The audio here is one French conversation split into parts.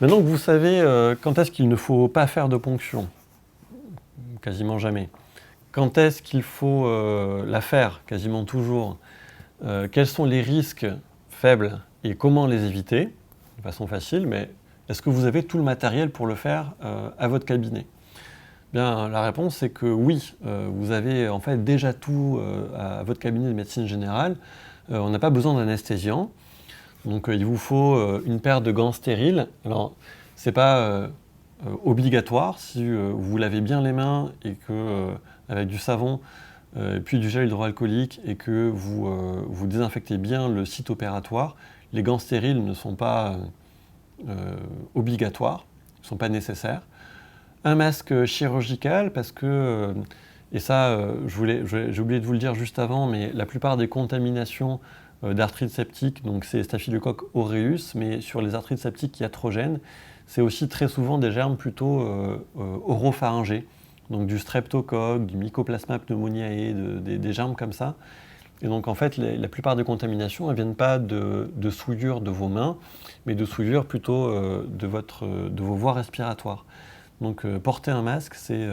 Maintenant que vous savez quand est-ce qu'il ne faut pas faire de ponction, quasiment jamais, quand est-ce qu'il faut la faire, quasiment toujours, quels sont les risques faibles et comment les éviter, de façon facile, mais est-ce que vous avez tout le matériel pour le faire à votre cabinet? Bien, la réponse est que oui, vous avez en fait déjà tout à votre cabinet de médecine générale. On n'a pas besoin d'anesthésiant. Donc il vous faut une paire de gants stériles. Alors, ce n'est pas obligatoire si vous vous lavez bien les mains et que avec du savon puis du gel hydroalcoolique et que vous désinfectez bien le site opératoire, les gants stériles ne sont pas obligatoires, ne sont pas nécessaires. Un masque chirurgical parce que, et ça j'ai oublié de vous le dire juste avant, mais la plupart des contaminations d'arthrite septique, donc c'est Staphylococcus aureus, mais sur les arthrites septiques iatrogènes, c'est aussi très souvent des germes plutôt oropharyngés, donc du streptocoque, du mycoplasma pneumoniae, des germes comme ça. Et donc en fait, la plupart des contaminations ne viennent pas de souillures de vos mains, mais de souillures plutôt de vos voies respiratoires. Donc porter un masque, c'est,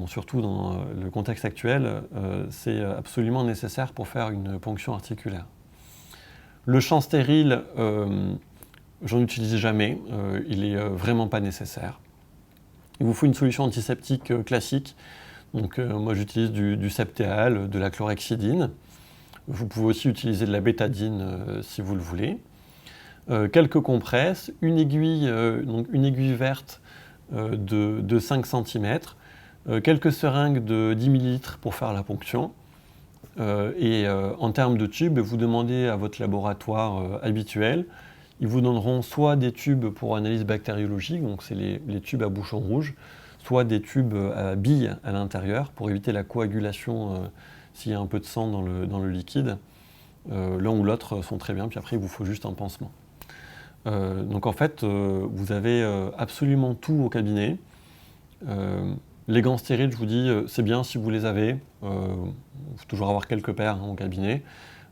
surtout dans le contexte actuel, c'est absolument nécessaire pour faire une ponction articulaire. Le champ stérile, j'en utilise jamais, il n'est vraiment pas nécessaire. Il vous faut une solution antiseptique classique. Donc moi j'utilise du Septéal, de la chlorhexidine. Vous pouvez aussi utiliser de la bétadine si vous le voulez. Quelques compresses, une aiguille verte de 5 cm, quelques seringues de 10 ml pour faire la ponction. En termes de tubes, vous demandez à votre laboratoire habituel. Ils vous donneront soit des tubes pour analyse bactériologique, donc c'est les tubes à bouchon rouge, soit des tubes à billes à l'intérieur pour éviter la coagulation s'il y a un peu de sang dans le liquide. L'un ou l'autre sont très bien, puis après il vous faut juste un pansement. Donc en fait, vous avez absolument tout au cabinet. Les gants stériles, je vous dis, c'est bien si vous les avez. Il faut toujours avoir quelques paires au cabinet,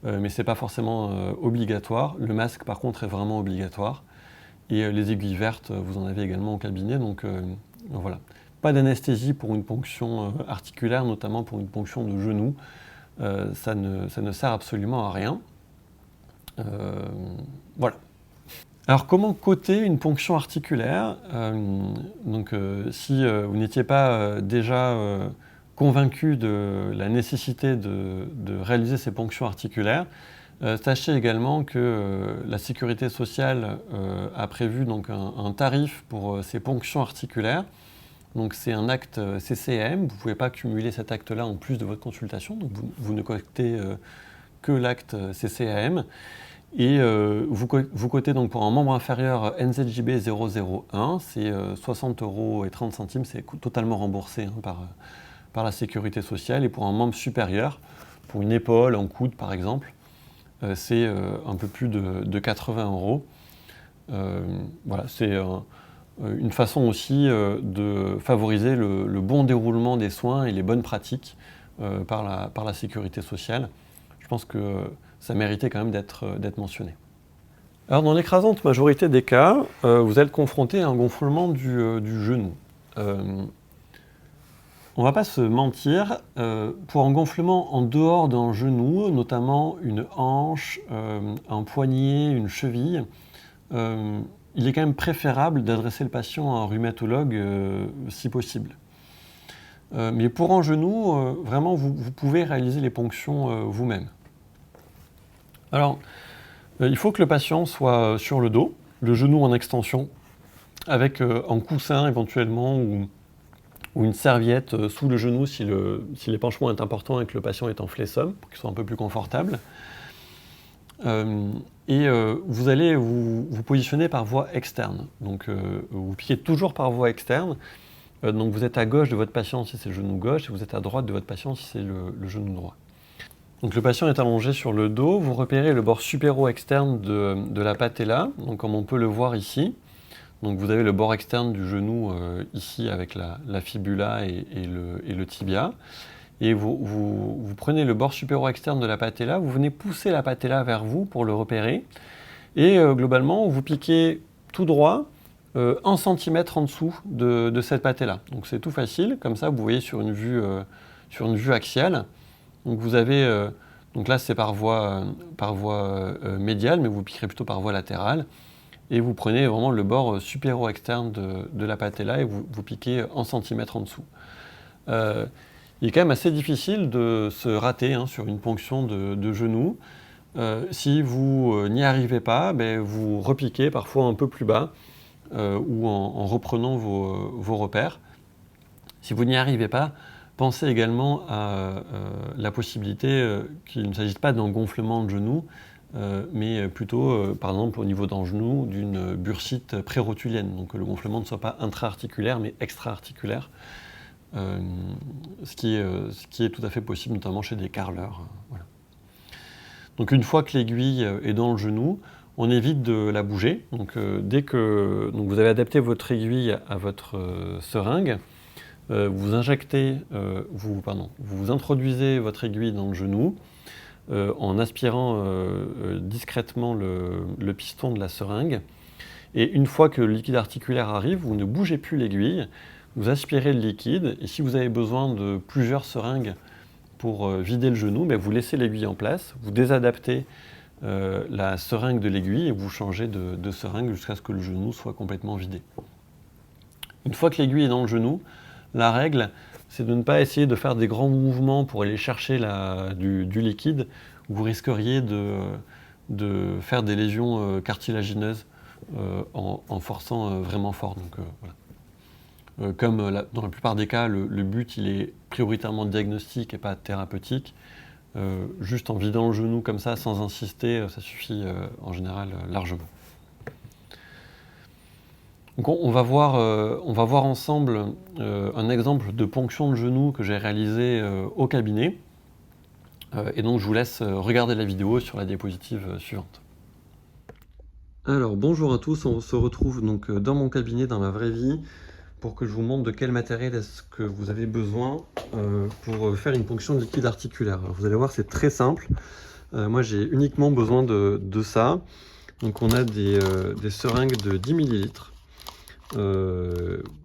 mais ce n'est pas forcément obligatoire. Le masque, par contre, est vraiment obligatoire. Et les aiguilles vertes, vous en avez également au cabinet. Donc voilà. Pas d'anesthésie pour une ponction articulaire, notamment pour une ponction de genou. Ça ne sert absolument à rien. Voilà. Alors comment coter une ponction articulaire? Si vous n'étiez pas déjà convaincu de la nécessité de réaliser ces ponctions articulaires, sachez également que la Sécurité sociale a prévu donc, un tarif pour ces ponctions articulaires. Donc c'est un acte CCM, vous ne pouvez pas cumuler cet acte-là en plus de votre consultation, donc vous ne cotez que l'acte CCAM. Et vous cotez donc pour un membre inférieur NZJB 001, c'est 60,30 €, c'est totalement remboursé par la Sécurité sociale. Et pour un membre supérieur, pour une épaule, un coude par exemple, c'est un peu plus de 80 €. Voilà, c'est une façon aussi de favoriser le bon déroulement des soins et les bonnes pratiques par la Sécurité sociale. Je pense que ça méritait quand même d'être mentionné. Alors dans l'écrasante majorité des cas, vous êtes confronté à un gonflement du genou. On ne va pas se mentir, pour un gonflement en dehors d'un genou, notamment une hanche, un poignet, une cheville, il est quand même préférable d'adresser le patient à un rhumatologue si possible. Mais pour un genou, vraiment, vous pouvez réaliser les ponctions vous-même. Alors, il faut que le patient soit sur le dos, le genou en extension, avec un coussin éventuellement ou une serviette sous le genou si l'épanchement est important et que le patient est en flessum, pour qu'il soit un peu plus confortable. Vous allez vous positionner par voie externe. Donc, vous piquez toujours par voie externe. Donc, vous êtes à gauche de votre patient si c'est le genou gauche et vous êtes à droite de votre patient si c'est le genou droit. Donc le patient est allongé sur le dos, vous repérez le bord supéro-externe de la patella, donc comme on peut le voir ici. Donc vous avez le bord externe du genou ici avec la fibula et le tibia. Et vous prenez le bord supéro-externe de la patella, vous venez pousser la patella vers vous pour le repérer. Et globalement, vous piquez tout droit 1 centimètre en dessous de cette patella. Donc c'est tout facile, comme ça vous voyez sur une vue axiale. Donc vous avez, donc là c'est par voie médiale, mais vous piquerez plutôt par voie latérale. Et vous prenez vraiment le bord supéro-externe de la patella et vous piquez 1 centimètre en dessous. Il est quand même assez difficile de se rater sur une ponction de genou. Si vous n'y arrivez pas, vous repiquez parfois un peu plus bas ou en reprenant vos repères. Si vous n'y arrivez pas, pensez également à la possibilité qu'il ne s'agisse pas d'un gonflement de genou, mais plutôt, par exemple, au niveau d'un genou, d'une bursite prérotulienne. Donc que le gonflement ne soit pas intra-articulaire, mais extra-articulaire. Ce qui est tout à fait possible, notamment chez des carleurs. Voilà. Donc une fois que l'aiguille est dans le genou, on évite de la bouger. Donc dès que vous avez adapté votre aiguille à votre seringue, vous introduisez votre aiguille dans le genou en aspirant discrètement le piston de la seringue. Et une fois que le liquide articulaire arrive, vous ne bougez plus l'aiguille, vous aspirez le liquide, et si vous avez besoin de plusieurs seringues pour vider le genou, vous laissez l'aiguille en place, vous désadaptez la seringue de l'aiguille et vous changez de seringue jusqu'à ce que le genou soit complètement vidé. Une fois que l'aiguille est dans le genou, la règle, c'est de ne pas essayer de faire des grands mouvements pour aller chercher du liquide, où vous risqueriez de faire des lésions cartilagineuses en forçant vraiment fort. Donc, voilà. Comme dans la plupart des cas, le but il est prioritairement diagnostique et pas thérapeutique. Juste en vidant le genou comme ça, sans insister, ça suffit en général largement. Donc on va voir ensemble un exemple de ponction de genou que j'ai réalisé au cabinet. Et donc je vous laisse regarder la vidéo sur la diapositive suivante. Alors bonjour à tous, on se retrouve donc dans mon cabinet dans la vraie vie pour que je vous montre de quel matériel est-ce que vous avez besoin pour faire une ponction de liquide articulaire. Alors, vous allez voir, c'est très simple. Moi, j'ai uniquement besoin de ça. Donc, on a des seringues de 10 ml.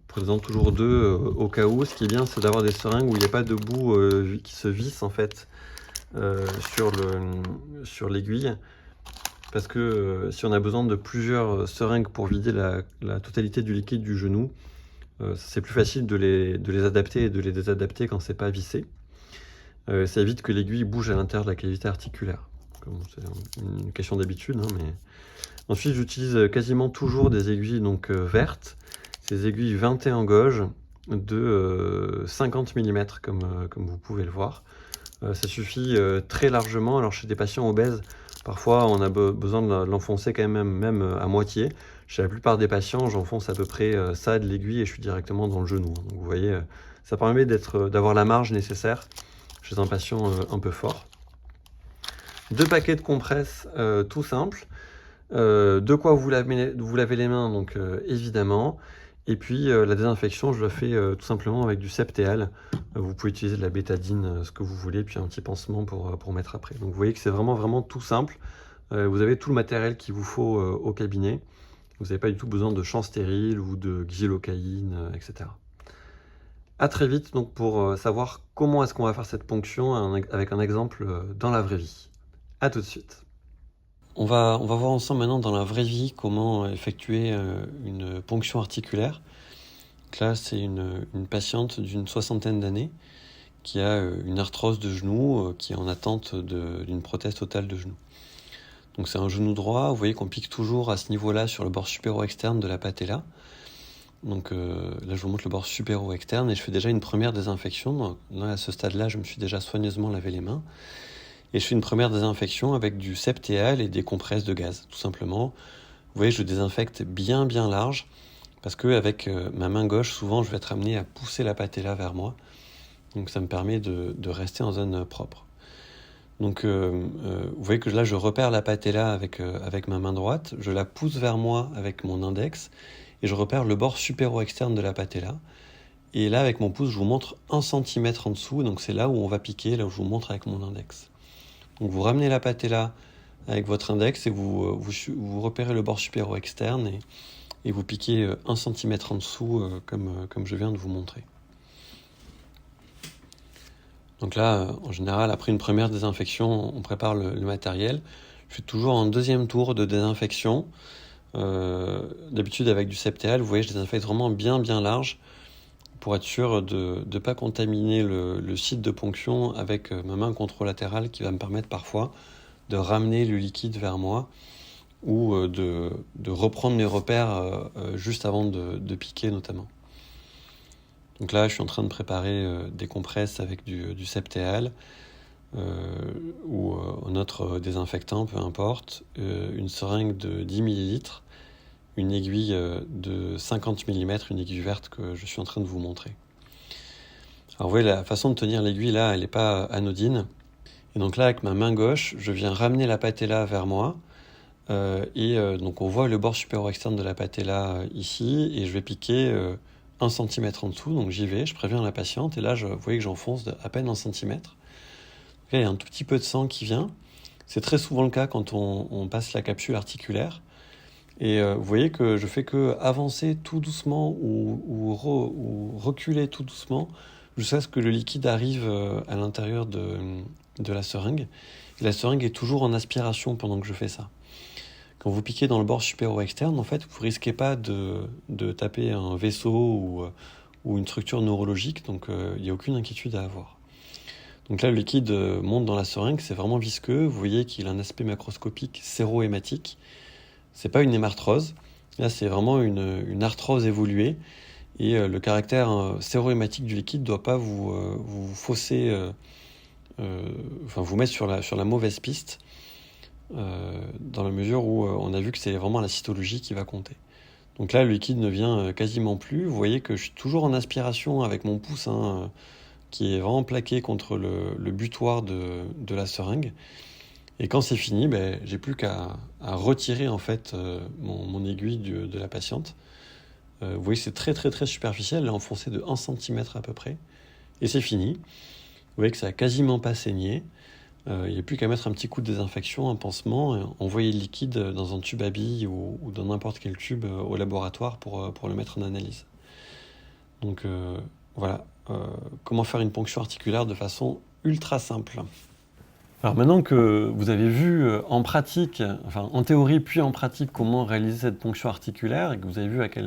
Prenez-en toujours deux au cas où. Ce qui est bien, c'est d'avoir des seringues où il n'y a pas de bout qui se visse en fait sur l'aiguille. Parce que si on a besoin de plusieurs seringues pour vider la totalité du liquide du genou, c'est plus facile de les adapter et de les désadapter quand c'est pas vissé. Ça évite que l'aiguille bouge à l'intérieur de la cavité articulaire. C'est une question d'habitude, mais ensuite j'utilise quasiment toujours des aiguilles donc vertes, ces aiguilles 21 gauge de 50 mm comme vous pouvez le voir. Ça suffit très largement. Alors chez des patients obèses, parfois on a besoin de l'enfoncer quand même à moitié. Chez la plupart des patients, j'enfonce à peu près ça de l'aiguille et je suis directement dans le genou. Donc vous voyez, ça permet d'avoir la marge nécessaire chez un patient un peu fort. 2 paquets de compresses tout simples. De quoi vous lavez les mains, donc évidemment. Et puis la désinfection, je la fais tout simplement avec du Septéal. Vous pouvez utiliser de la bétadine, ce que vous voulez, puis un petit pansement pour mettre après. Donc vous voyez que c'est vraiment tout simple. Vous avez tout le matériel qu'il vous faut au cabinet. Vous n'avez pas du tout besoin de champ stérile ou de xylocaïne, etc. A très vite donc pour savoir comment est-ce qu'on va faire cette ponction avec un exemple dans la vraie vie. A tout de suite. On va voir ensemble maintenant dans la vraie vie comment effectuer une ponction articulaire. Donc là, c'est une patiente d'une 60aine d'années qui a une arthrose de genou, qui est en attente d'une prothèse totale de genou. Donc c'est un genou droit, vous voyez qu'on pique toujours à ce niveau-là sur le bord supéro-externe de la patella. Donc là, je vous montre le bord supéro-externe et je fais déjà une première désinfection. Donc, là, à ce stade-là, je me suis déjà soigneusement lavé les mains. Et je fais une première désinfection avec du Septéal et des compresses de gaz, tout simplement. Vous voyez, je désinfecte bien large, parce qu'avec ma main gauche, souvent, je vais être amené à pousser la patella vers moi. Donc ça me permet de rester en zone propre. Donc vous voyez que là, je repère la patella avec ma main droite, je la pousse vers moi avec mon index, et je repère le bord supéro-externe de la patella. Et là, avec mon pouce, je vous montre 1 cm en dessous, donc c'est là où on va piquer, là où je vous montre avec mon index. Donc vous ramenez la patella avec votre index et vous repérez le bord supéro-externe et vous piquez 1 cm en dessous, comme je viens de vous montrer. Donc là, en général, après une première désinfection, on prépare le matériel. Je fais toujours un deuxième tour de désinfection. D'habitude, avec du septéal, vous voyez, je désinfecte vraiment bien large pour être sûr de ne pas contaminer le site de ponction avec ma main contralatérale qui va me permettre parfois de ramener le liquide vers moi ou de reprendre mes repères juste avant de piquer notamment. Donc là, je suis en train de préparer des compresses avec du septéal ou un autre désinfectant, peu importe, une seringue de 10 ml, une aiguille de 50 mm, une aiguille verte que je suis en train de vous montrer. Alors vous voyez, la façon de tenir l'aiguille là, elle n'est pas anodine. Et donc là, avec ma main gauche, je viens ramener la patella vers moi. Donc on voit le bord supérieur externe de la patella ici, et je vais piquer 1 cm en dessous, donc j'y vais, je préviens la patiente, et là, vous voyez que j'enfonce à peine 1 cm. Là, il y a un tout petit peu de sang qui vient. C'est très souvent le cas quand on passe la capsule articulaire. Et vous voyez que je fais que avancer tout doucement ou reculer tout doucement jusqu'à ce que le liquide arrive à l'intérieur de la seringue. Et la seringue est toujours en aspiration pendant que je fais ça. Quand vous piquez dans le bord supérieur ou externe, en fait, vous risquez pas de taper un vaisseau ou une structure neurologique, donc il n'y a aucune inquiétude à avoir. Donc là, le liquide monte dans la seringue, c'est vraiment visqueux. Vous voyez qu'il a un aspect macroscopique séro-hématique. C'est pas une hémarthrose. Là, c'est vraiment une arthrose évoluée. Et le caractère séro-hématique du liquide ne doit pas vous fausser, vous mettre sur la mauvaise piste. Dans la mesure où on a vu que c'est vraiment la cytologie qui va compter. Donc là, le liquide ne vient quasiment plus. Vous voyez que je suis toujours en aspiration avec mon pouce qui est vraiment plaqué contre le butoir de la seringue. Et quand c'est fini, j'ai plus qu'à retirer en fait mon aiguille de la patiente. Vous voyez, c'est très superficiel, elle est enfoncée de 1 cm à peu près. Et c'est fini. Vous voyez que ça n'a quasiment pas saigné. Il n'y a plus qu'à mettre un petit coup de désinfection, un pansement, et envoyer le liquide dans un tube à billes ou dans n'importe quel tube au laboratoire pour le mettre en analyse. Donc voilà, comment faire une ponction articulaire de façon ultra simple. Alors maintenant que vous avez vu en pratique, en théorie puis en pratique, comment réaliser cette ponction articulaire et que vous avez vu avec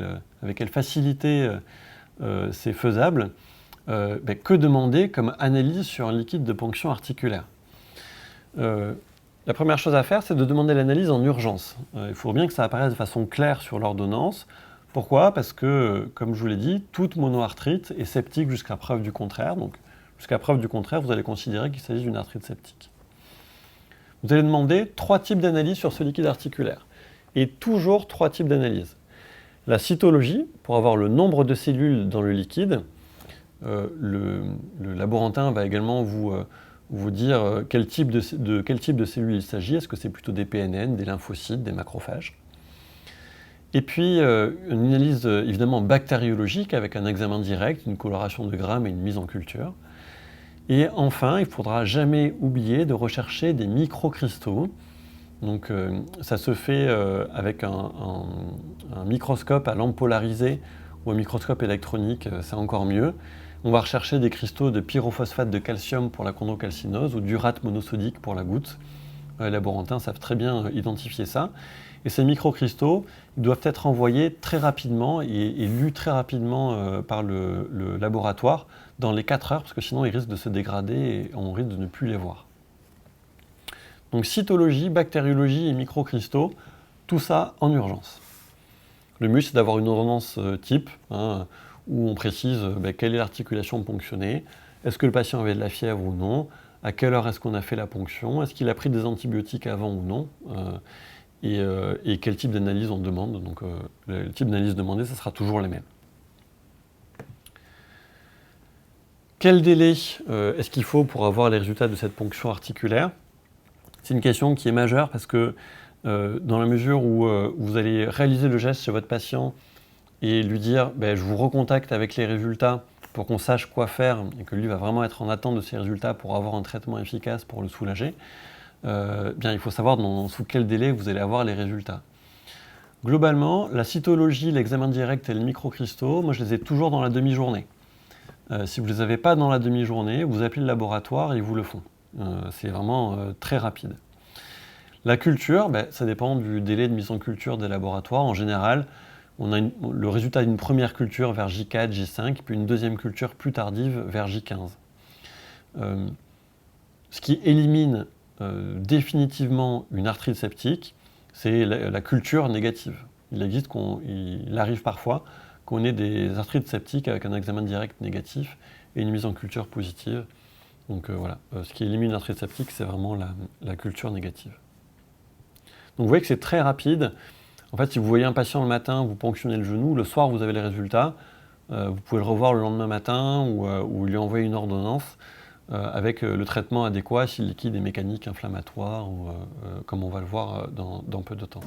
quelle facilité c'est faisable, que demander comme analyse sur un liquide de ponction articulaire ? La première chose à faire, c'est de demander l'analyse en urgence. Il faut bien que ça apparaisse de façon claire sur l'ordonnance. Pourquoi ? Parce que, comme je vous l'ai dit, toute monoarthrite est septique jusqu'à preuve du contraire. Donc, jusqu'à preuve du contraire, vous allez considérer qu'il s'agit d'une arthrite septique. Vous allez demander 3 types d'analyses sur ce liquide articulaire. Et toujours 3 types d'analyses. La cytologie, pour avoir le nombre de cellules dans le liquide. Le laborantin va également vous dire quel type de cellules il s'agit. Est-ce que c'est plutôt des PNN, des lymphocytes, des macrophages ? Et puis une analyse évidemment bactériologique avec un examen direct, une coloration de grammes et une mise en culture. Et enfin, il ne faudra jamais oublier de rechercher des microcristaux. Donc ça se fait avec un microscope à lampe polarisée ou un microscope électronique, c'est encore mieux. On va rechercher des cristaux de pyrophosphate de calcium pour la chondrocalcinose ou d'urate monosodique pour la goutte. Les laborantins savent très bien identifier ça. Et ces microcristaux doivent être envoyés très rapidement et lus très rapidement par le laboratoire dans les 4 heures, parce que sinon ils risquent de se dégrader et on risque de ne plus les voir. Donc cytologie, bactériologie et microcristaux, tout ça en urgence. Le mieux, c'est d'avoir une ordonnance type, où on précise quelle est l'articulation ponctionnée, est-ce que le patient avait de la fièvre ou non, à quelle heure est-ce qu'on a fait la ponction, est-ce qu'il a pris des antibiotiques avant ou non, et quel type d'analyse on demande. Donc le type d'analyse demandé, ça sera toujours les mêmes. Quel délai est-ce qu'il faut pour avoir les résultats de cette ponction articulaire ? C'est une question qui est majeure parce que dans la mesure où vous allez réaliser le geste chez votre patient et lui dire je vous recontacte avec les résultats pour qu'on sache quoi faire et que lui va vraiment être en attente de ces résultats pour avoir un traitement efficace pour le soulager, il faut savoir sous quel délai vous allez avoir les résultats. Globalement, la cytologie, l'examen direct et les microcristaux, moi je les ai toujours dans la demi-journée. Si vous ne les avez pas dans la demi-journée, vous appelez le laboratoire et ils vous le font. C'est vraiment très rapide. La culture, ça dépend du délai de mise en culture des laboratoires. En général, on a le résultat d'une première culture vers J4, J5, puis une deuxième culture plus tardive vers J15. Ce qui élimine définitivement une arthrite septique, c'est la culture négative. Il arrive parfois qu'on ait des arthrites septiques avec un examen direct négatif et une mise en culture positive. Donc voilà, ce qui élimine l'arthrite septique, c'est vraiment la culture négative. Donc vous voyez que c'est très rapide. En fait, si vous voyez un patient le matin, vous ponctionnez le genou, le soir vous avez les résultats. Vous pouvez le revoir le lendemain matin ou lui envoyer une ordonnance avec le traitement adéquat si le liquide est mécanique, inflammatoire, ou comme on va le voir dans peu de temps.